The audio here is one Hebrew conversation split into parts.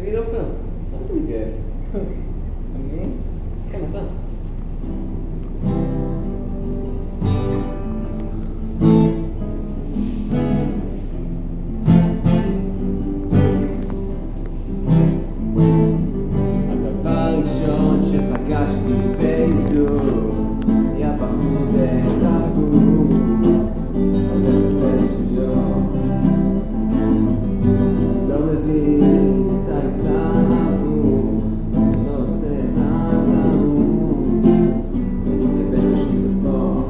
תגיד עופר, למה אתה מתגייס? אני? כן, אתה. הדבר הראשון שפגשתי באיסוס היה בחור די חפוץ הולך שלו לא מבין את ההתלהבות לא עושה את הטעות מתאבד בשזפו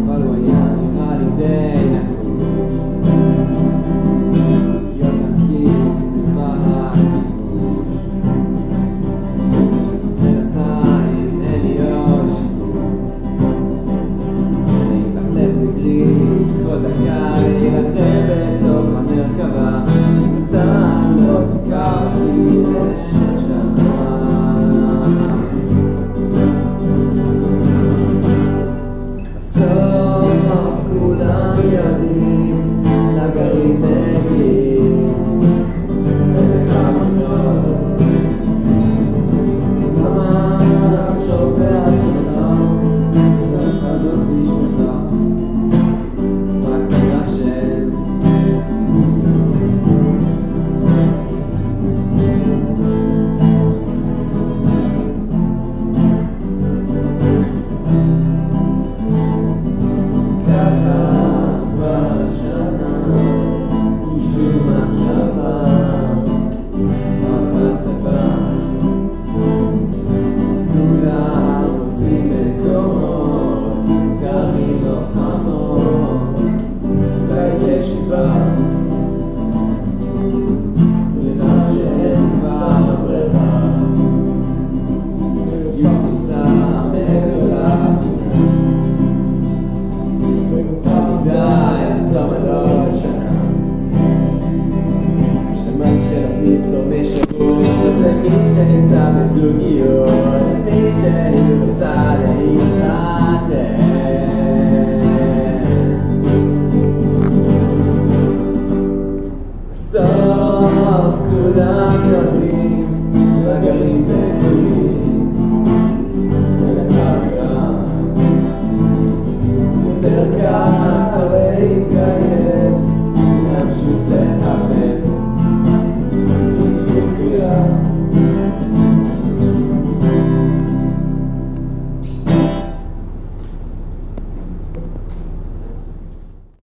אבל הוא היה נראה לי די נחוש להיות הכיס בצבא הכיבוש בינתיים אין לי עוד שיבוץ להתלכלך בגריס כל דקה להילחם בתוך המרכבה אתה לא תיקח אותי לשנה בסוף כולם יודעים לגרעין מגיעים ולך מנות למה לחשוב בעצמך ועשה זאת בשבילך רק תתרשם ככה בשנה משום מחשבה רק הצבא כולם רוצים מקומות גרים לוחמות בישיבה נראה שאין כבר ברירה גיוס נמצא מעבר לפינה די לחתום עד עוד שנה שמעתי שלומדים פתאום בשירות ומי שנמצא בזוגיות